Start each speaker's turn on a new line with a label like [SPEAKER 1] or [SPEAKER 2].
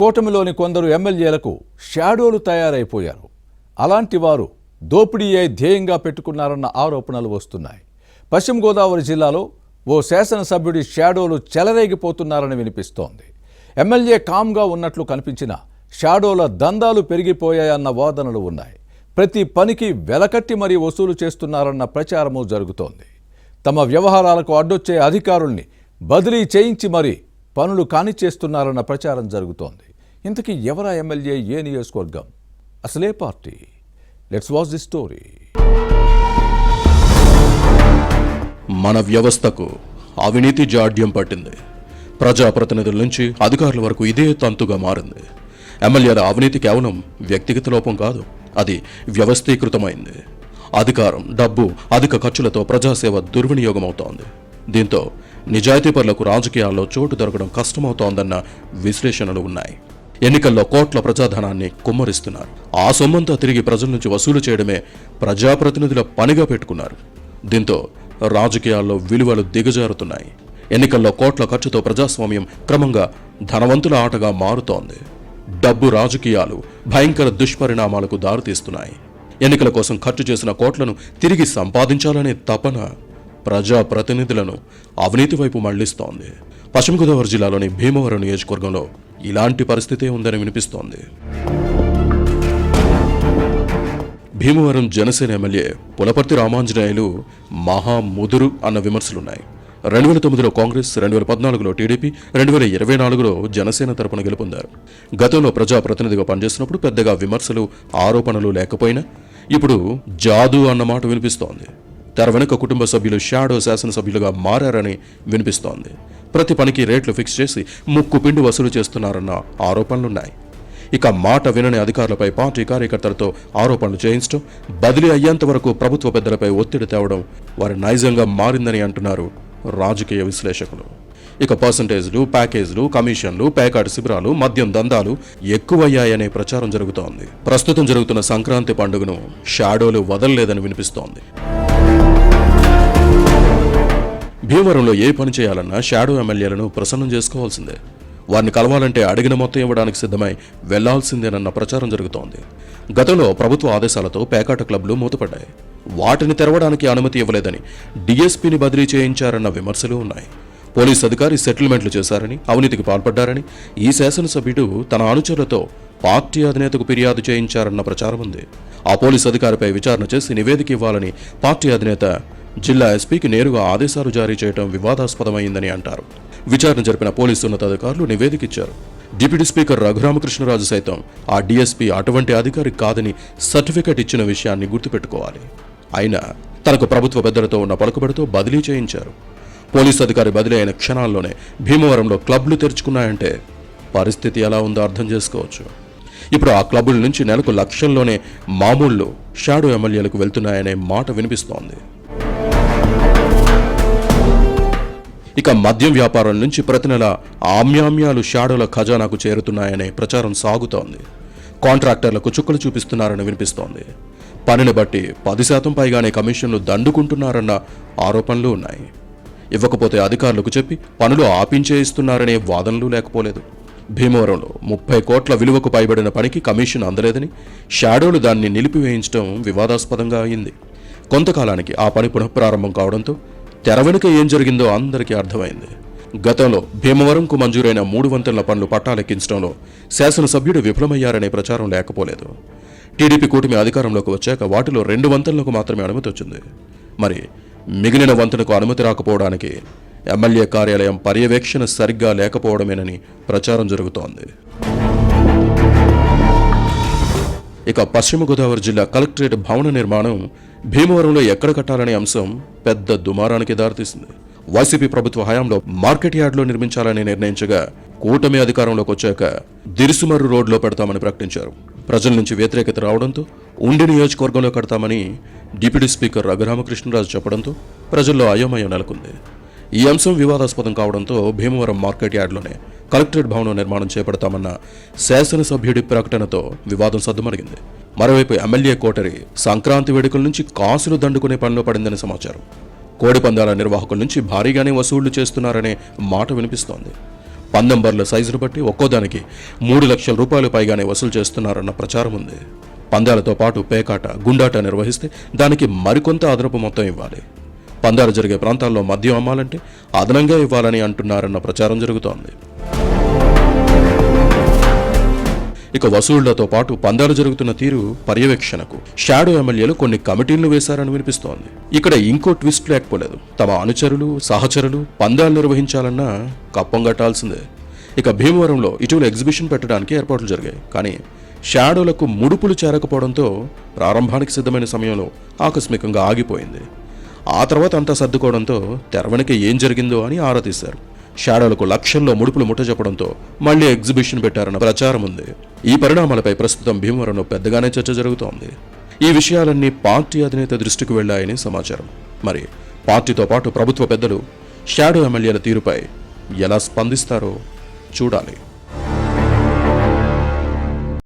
[SPEAKER 1] కూటమిలోని కొందరు ఎమ్మెల్యేలకు షాడోలు తయారైపోయారు. అలాంటి వారు దోపిడీయే ధ్యేయంగా పెట్టుకున్నారన్న ఆరోపణలు వస్తున్నాయి. పశ్చిమ గోదావరి జిల్లాలో ఓ శాసనసభ్యుడి షాడోలు చెలరేగిపోతున్నారని వినిపిస్తోంది. ఎమ్మెల్యే కామ్గా ఉన్నట్లు కనిపించిన షాడోల దందాలు పెరిగిపోయాయన్న వాదనలు ఉన్నాయి. ప్రతి పనికి వెలకట్టి మరీ వసూలు చేస్తున్నారన్న ప్రచారము జరుగుతోంది. తమ వ్యవహారాలకు అడ్డొచ్చే అధికారుల్ని బదిలీ చేయించి మరీ పనులు కానిచేస్తున్నారన్న ప్రచారం జరుగుతోంది. ఇంతకీ ఎవరా ఎమ్మెల్యే, ఏ నియోజకవర్గం, అసలే party? Let's watch the story.
[SPEAKER 2] మన వ్యవస్థకు అవినీతి జాడ్యం పట్టింది. ప్రజాప్రతినిధుల నుంచి అధికారుల వరకు ఇదే తంతుగా మారింది. ఎమ్మెల్యేల అవినీతి కేవలం వ్యక్తిగత లోపం కాదు, అది వ్యవస్థీకృతమైంది. అధికారం, డబ్బు, అధిక ఖర్చులతో ప్రజాసేవ దుర్వినియోగమవుతోంది. దీంతో నిజాయితీపరులకు రాజకీయాల్లో చోటు దొరకడం కష్టమవుతోందన్న విశ్లేషణలు ఉన్నాయి. ఎన్నికల్లో కోట్ల ప్రజాధనాన్ని కుమ్మరిస్తున్నారు. ఆ సొమ్మంతా తిరిగి ప్రజల నుంచి వసూలు చేయడమే ప్రజాప్రతినిధుల పనిగా పెట్టుకున్నారు. దీంతో రాజకీయాల్లో విలువలు దిగజారుతున్నాయి. ఎన్నికల్లో కోట్ల ఖర్చుతో ప్రజాస్వామ్యం క్రమంగా ధనవంతుల ఆటగా మారుతోంది. డబ్బు రాజకీయాలు భయంకర దుష్పరిణామాలకు దారితీస్తున్నాయి. ఎన్నికల కోసం ఖర్చు చేసిన కోట్లను తిరిగి సంపాదించాలనే తపన ప్రజాప్రతినిధులను అవినీతి వైపు మళ్లిస్తోంది. పశ్చిమ గోదావరి జిల్లాలోని భీమవరం నియోజకవర్గంలో ఇలాంటి పరిస్థితే ఉందని వినిపిస్తోంది. భీమవరం జనసేన ఎమ్మెల్యే పులపర్తి రామాంజనేయులు మహాముదురు అన్న విమర్శలున్నాయి. 2009లో కాంగ్రెస్, 2014లో టీడీపీ, 2024లో జనసేన తరపున గెలుపొందారు. గతంలో ప్రజాప్రతినిధిగా పనిచేసినప్పుడు పెద్దగా విమర్శలు, ఆరోపణలు లేకపోయినా ఇప్పుడు జాదు అన్నమాట వినిపిస్తోంది. తెర వెనుక కుటుంబ సభ్యులు షాడో శాసనసభ్యులుగా మారారని వినిపిస్తోంది. ప్రతి పనికి రేట్లు ఫిక్స్ చేసి ముక్కు పిండి వసూలు చేస్తున్నారన్న ఆరోపణలున్నాయి. ఇక మాట వినని అధికారులపై పార్టీ కార్యకర్తలతో ఆరోపణలు చేయించడం, బదిలీ అయ్యేంత వరకు ప్రభుత్వ పెద్దలపై ఒత్తిడి తేవడం వారి నైజంగా మారిందని అంటున్నారు రాజకీయ విశ్లేషకులు. ఇక పర్సంటేజ్లు, ప్యాకేజ్లు, కమిషన్లు, పేకాటి శిబిరాలు, మద్యం దందాలు ఎక్కువయ్యాయనే ప్రచారం జరుగుతోంది. ప్రస్తుతం జరుగుతున్న సంక్రాంతి పండుగను షాడోలు వదలలేదని వినిపిస్తోంది. భీమవరంలో ఏ పని చేయాలన్నా షాడో ఎమ్మెల్యేలను ప్రసన్నం చేసుకోవాల్సిందే. వారిని కలవాలంటే అడిగిన మొత్తం ఇవ్వడానికి సిద్ధమై వెళ్లాల్సిందేనన్న ప్రచారం జరుగుతోంది. గతంలో ప్రభుత్వ ఆదేశాలతో పేకాట క్లబ్లు మూతపడ్డాయి. వాటిని తెరవడానికి అనుమతి ఇవ్వలేదని డీఎస్పీని బదిలీ చేయించారన్న విమర్శలు ఉన్నాయి. పోలీసు అధికారి సెటిల్మెంట్లు చేశారని, అవినీతికి పాల్పడ్డారని ఈ శాసనసభ్యుడు తన అనుచరులతో పార్టీ అధినేతకు ఫిర్యాదు చేయించారన్న ప్రచారం ఉంది. ఆ పోలీసు అధికారిపై విచారణ చేసి నివేదిక ఇవ్వాలని పార్టీ అధినేత జిల్లా ఎస్పీకి నేరుగా ఆదేశాలు జారీ చేయడం వివాదాస్పదమైందని అంటారు. విచారణ జరిపిన పోలీసు ఉన్నతాధికారులు నివేదిక ఇచ్చారు. డిప్యూటీ స్పీకర్ రఘురామకృష్ణరాజు సైతం ఆ డీఎస్పీ అటువంటి అధికారి కాదని సర్టిఫికెట్ ఇచ్చిన విషయాన్ని గుర్తుపెట్టుకోవాలి. అయినా తనకు ప్రభుత్వ పెద్దలతో ఉన్న పలుకుబడితో బదిలీ చేయించారు. పోలీసు అధికారి బదిలీ అయిన క్షణాల్లోనే భీమవరంలో క్లబ్లు తెరుచుకున్నాయంటే పరిస్థితి ఎలా ఉందో అర్థం చేసుకోవచ్చు. ఇప్పుడు ఆ క్లబ్బుల నుంచి నెలకు లక్షల్లోనే మామూళ్ళు షాడో ఎమ్మెల్యేలకు వెళ్తున్నాయనే మాట వినిపిస్తోంది. ఇక మద్యం వ్యాపారం నుంచి ప్రతి నెల ఆమ్యామ్యాలు షాడోల ఖజానాకు చేరుతున్నాయనే ప్రచారం సాగుతోంది. కాంట్రాక్టర్లకు చుక్కలు చూపిస్తున్నారని వినిపిస్తోంది. పనిని బట్టి 10% పైగానే కమిషన్లు దండుకుంటున్నారన్న ఆరోపణలు ఉన్నాయి. ఇవ్వకపోతే అధికారులకు చెప్పి పనులు ఆపించేయిస్తున్నారనే వాదనలు లేకపోలేదు. భీమవరంలో 30 కోట్ల విలువకు పైబడిన పనికి కమిషన్ అందలేదని షాడోలు దాన్ని నిలిపివేయించడం వివాదాస్పదంగా అయింది. కొంతకాలానికి ఆ పని పునఃప్రారంభం కావడంతో తెర వెనుక ఏం జరిగిందో అందరికీ అర్థమైంది. గతంలో భీమవరంకు మంజూరైన 3 వంతెనల పనులు పట్టాలెక్కించడంలో శాసనసభ్యుడు విఫలమయ్యారనే ప్రచారం లేకపోలేదు. టీడీపీ కూటమి అధికారంలోకి వచ్చాక వాటిలో 2 వంతెనలకు మాత్రమే అనుమతి వచ్చింది. మరి మిగిలిన వంతెనకు అనుమతి రాకపోవడానికి ఎమ్మెల్యే కార్యాలయం పర్యవేక్షణ సరిగ్గా లేకపోవడమేనని ప్రచారం జరుగుతోంది. ఇక పశ్చిమ గోదావరి జిల్లా కలెక్టరేట్ భవన నిర్మాణం భీమవరంలో ఎక్కడ కట్టాలనే అంశం పెద్ద దుమారానికి దారితీసింది. వైసీపీ ప్రభుత్వ హయాంలో మార్కెట్ యార్డ్లో నిర్మించాలని నిర్ణయించగా కూటమి అధికారంలోకి వచ్చాక దిరుసుమర్రు రోడ్లో పెడతామని ప్రకటించారు. ప్రజల నుంచి వ్యతిరేకత రావడంతో ఉండి నియోజకవర్గంలో కడతామని డిప్యూటీ స్పీకర్ రఘురామకృష్ణరాజు చెప్పడంతో ప్రజల్లో అయోమయం నెలకొంది. ఈ అంశం వివాదాస్పదం కావడంతో భీమవరం మార్కెట్ యార్డ్లోనే కలెక్టరేట్ భవనం నిర్మాణం చేపడతామన్న శాసనసభ్యుడి ప్రకటనతో వివాదం సద్దుమణిగింది. మరోవైపు ఎమ్మెల్యే కోటరి సంక్రాంతి వేడుకల నుంచి కాసులు దండుకునే పనిలో పడిందని సమాచారం. కోడి పందాల నిర్వాహకుల నుంచి భారీగానే వసూళ్లు చేస్తున్నారనే మాట వినిపిస్తోంది. పందెంబర్ల సైజును బట్టి ఒక్కోదానికి 3 లక్షల రూపాయలు పైగానే వసూలు చేస్తున్నారన్న ప్రచారం ఉంది. పందాలతో పాటు పేకాట, గుండాట నిర్వహిస్తే దానికి మరికొంత అదనపు మొత్తం ఇవ్వాలి. పందాలు జరిగే ప్రాంతాల్లో మద్యం అమ్మాలంటే అదనంగా ఇవ్వాలని అంటున్నారన్న ప్రచారం జరుగుతోంది. ఇక వసూళ్లతో పాటు పందాలు జరుగుతున్న తీరు పర్యవేక్షణకు షాడో ఎమ్మెల్యేలు కొన్ని కమిటీలను వేశారని వినిపిస్తోంది. ఇక్కడ ఇంకో ట్విస్ట్ లేకపోలేదు. తమ అనుచరులు, సహచరులు పందాలు నిర్వహించాలన్నా కప్పం కట్టాల్సిందే. ఇక భీమవరంలో ఇటీవల ఎగ్జిబిషన్ పెట్టడానికి ఏర్పాట్లు జరిగాయి. కానీ షాడోలకు ముడుపులు చేరకపోవడంతో ప్రారంభానికి సిద్ధమైన సమయంలో ఆకస్మికంగా ఆగిపోయింది. ఆ తర్వాత అంతా సర్దుకోవడంతో తెర వెనుక ఏం జరిగిందో అని ఆరా తీశారు. షాడోలకు లక్షల్లో ముడుపులు ముట్టజెప్పడంతో మళ్లీ ఎగ్జిబిషన్ పెట్టారన్న ప్రచారం ఉంది. ఈ పరిణామాలపై ప్రస్తుతం భీమవరంలో పెద్దగానే చర్చ జరుగుతోంది. ఈ విషయాలన్నీ పార్టీ అధినేత దృష్టికి వెళ్లాయని సమాచారం. మరి పార్టీతో పాటు ప్రభుత్వ పెద్దలు షాడో ఎమ్మెల్యేల తీరుపై ఎలా స్పందిస్తారో చూడాలి.